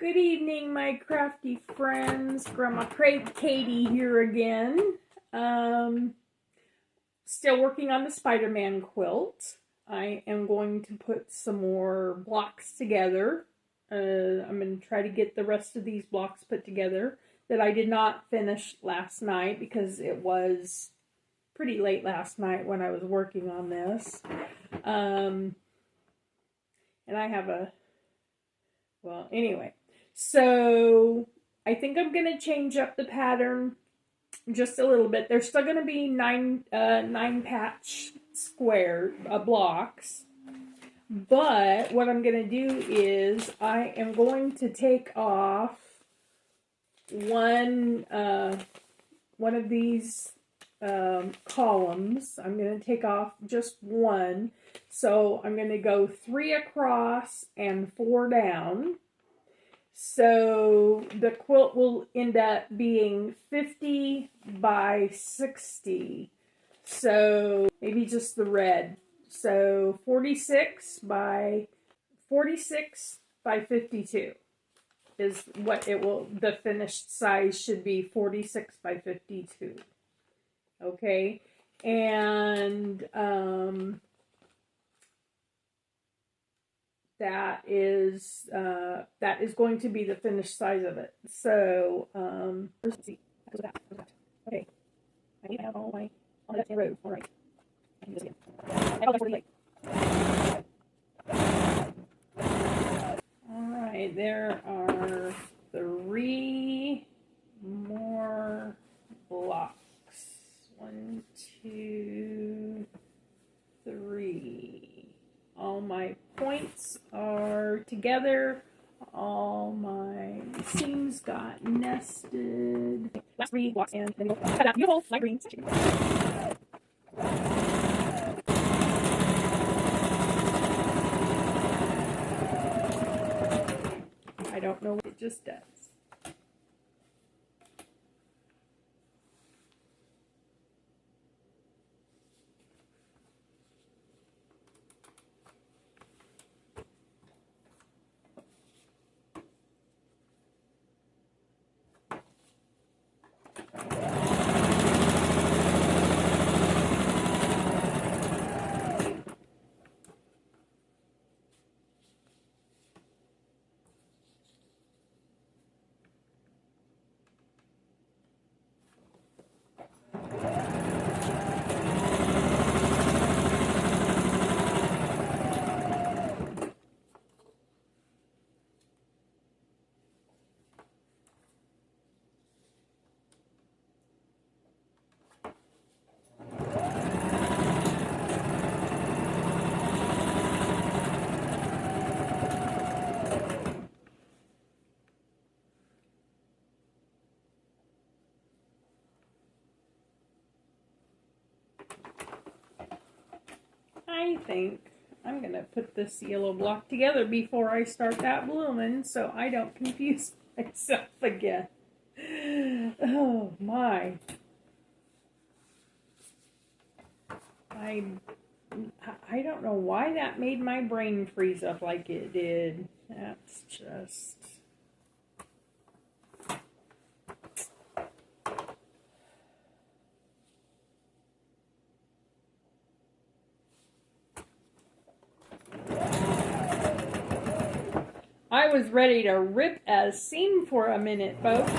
Good evening, my crafty friends. Grandma Kade here again. Still working on the Spider-Man quilt. I am going to put some more blocks together. I'm going to try to get the rest of these blocks put together that I did not finish last night because it was pretty late last night when I was working on this. And I have well, anyway. So I think I'm going to change up the pattern just a little bit. There's still going to be nine patch square blocks. But what I'm going to do is I am going to take off one of these columns. I'm going to take off just one. So I'm going to go 3 across and 4 down. So the quilt will end up being 50 by 60. So maybe just the red. So 46 by 52 is what it will, the finished size should be, 46 by 52. Okay. And that is going to be the finished size of it. So let's see. Okay. I need to have all that road. All right. I can do this again. All right. There are 3 more blocks. 1, 2, 3. All my points are together. All my seams got nested. Last 3 blocks and then we'll cut out beautiful light greens. I don't know what it just does. I think I'm going to put this yellow block together before I start that blooming so I don't confuse myself again. Oh my. I don't know why that made my brain freeze up like it did. That's just... I was ready to rip a seam for a minute, folks.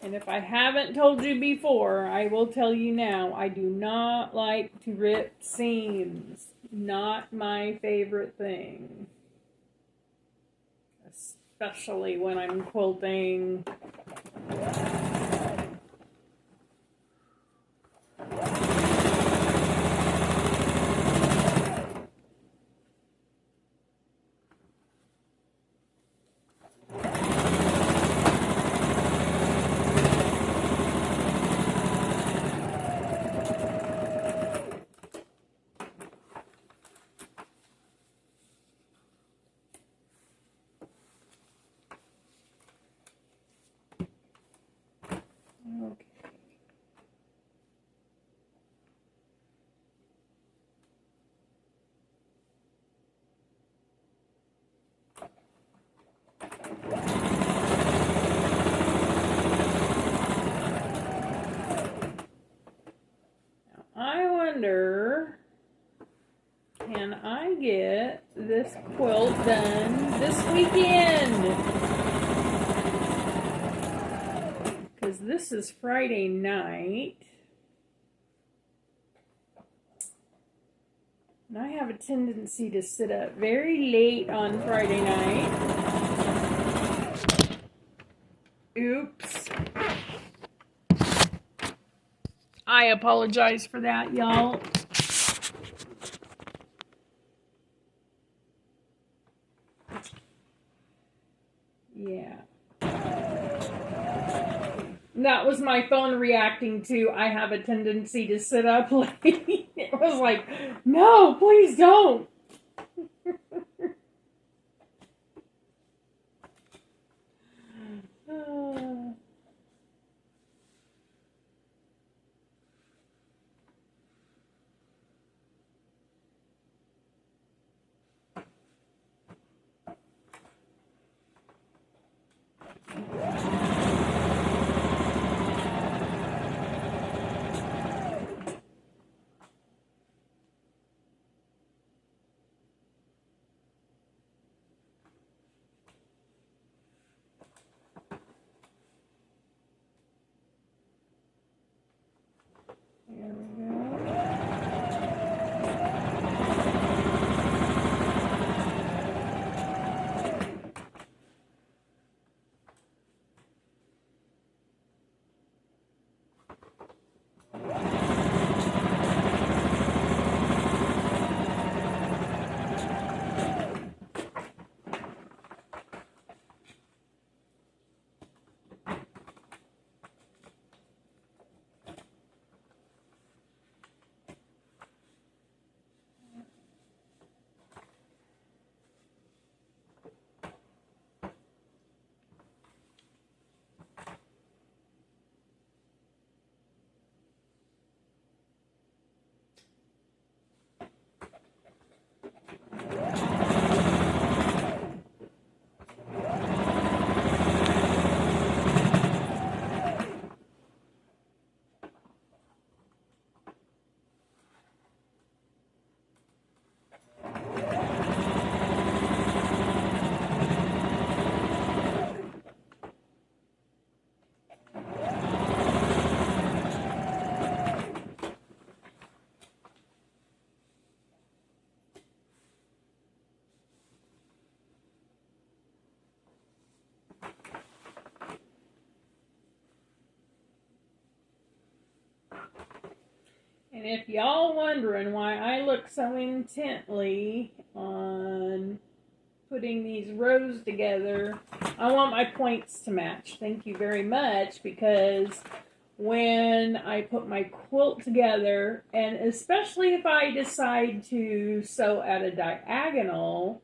And if I haven't told you before, I will tell you now, I do not like to rip seams. Not my favorite thing. Especially when I'm quilting. wonder, can I get this quilt done this weekend? Because this is Friday night. And I have a tendency to sit up very late on Friday night. Oops. I apologize for that, y'all. Yeah. That was my phone reacting to, I have a tendency to sit up late. It was like, no, please don't. There we go. And if y'all wondering why I look so intently on putting these rows together, I want my points to match. Thank you very much, because when I put my quilt together, and especially if I decide to sew at a diagonal,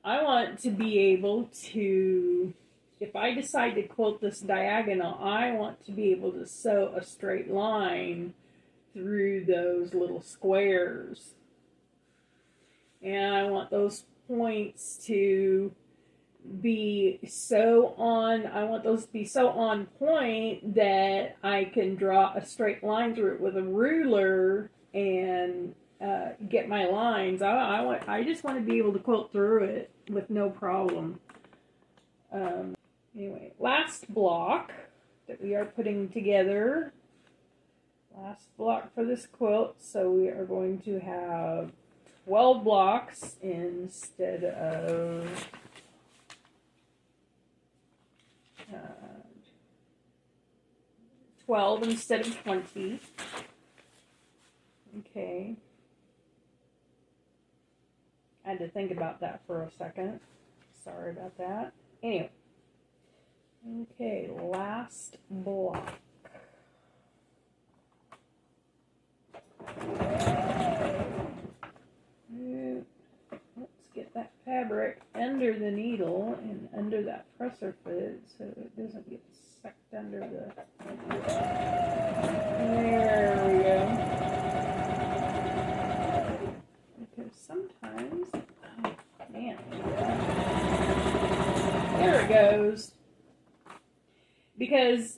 I want to be able to, if I decide to quilt this diagonal, I want to be able to sew a straight line through those little squares. And I want those points to be so on, I want those to be so on point that I can draw a straight line through it with a ruler and get my lines. I just want to be able to quilt through it with no problem. Anyway, last block that we are putting together. Last block for this quilt, so we are going to have 12 blocks instead of 12 instead of 20. Okay. I had to think about that for a second. Sorry about that. Anyway. Okay, last block. Let's get that fabric under the needle and under that presser foot so it doesn't get sucked under the... There we go. Because sometimes... Oh, man. There it goes. Because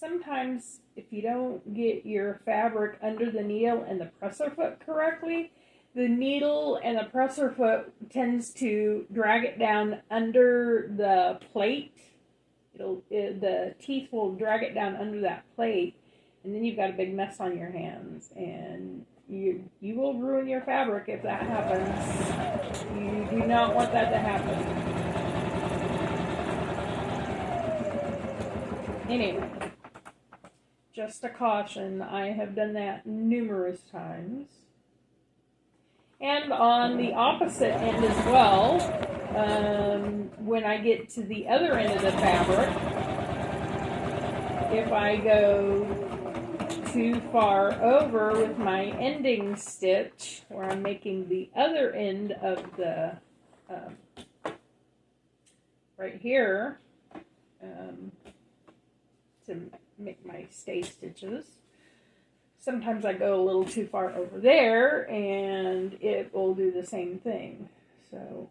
sometimes if you don't get your fabric under the needle and the presser foot correctly, the needle and the presser foot tends to drag it down under the plate. The teeth will drag it down under that plate, and then you've got a big mess on your hands, and you will ruin your fabric if that happens. You do not want that to happen. Anyway, just a caution, I have done that numerous times. And on the opposite end as well, when I get to the other end of the fabric, if I go too far over with my ending stitch, where I'm making the other end of the, right here, to make my stay stitches. Sometimes I go a little too far over there and it will do the same thing. So,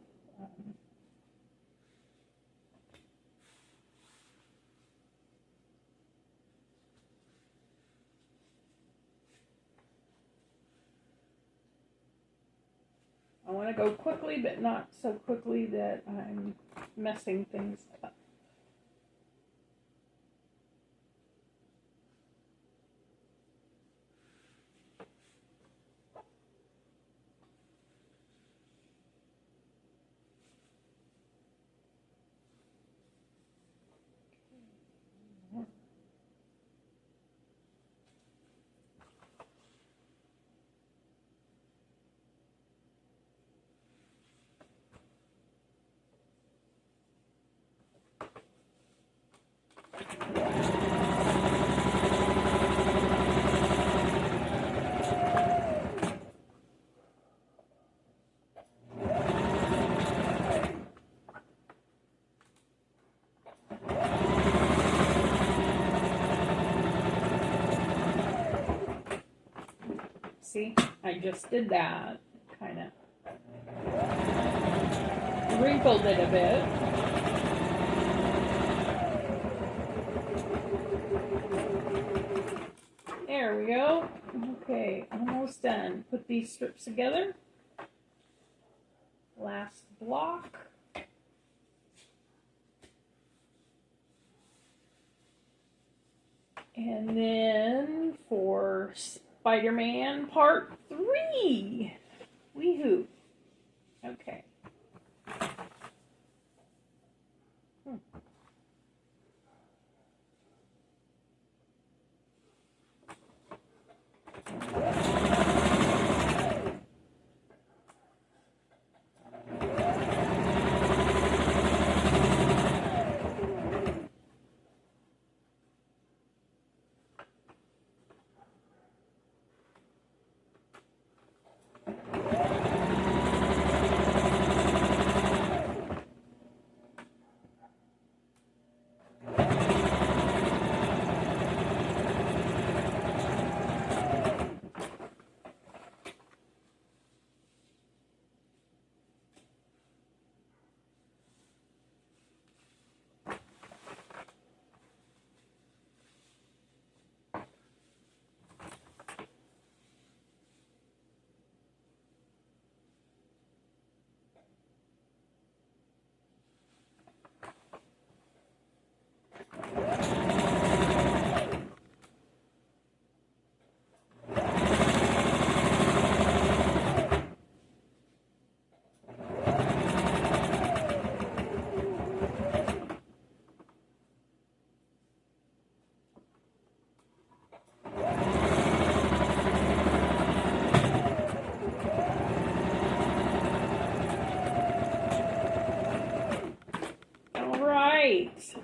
I want to go quickly, but not so quickly that I'm messing things up. See, I just did that, kind of wrinkled it a bit. There we go. Okay, almost done. Put these strips together. Last block. And then for Spider-Man Part 3. Wee-hoo. Okay.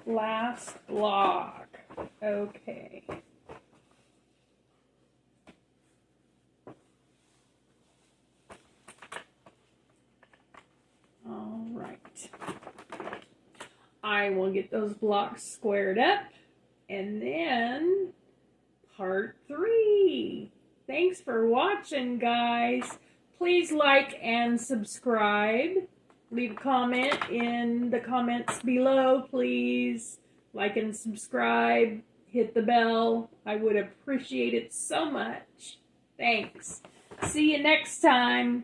Last block. Okay. All right. I will get those blocks squared up, and then part 3. Thanks for watching, guys. Please like and subscribe. Leave a comment in the comments below, please. Like and subscribe. hit the bell. I would appreciate it so much. Thanks. See you next time.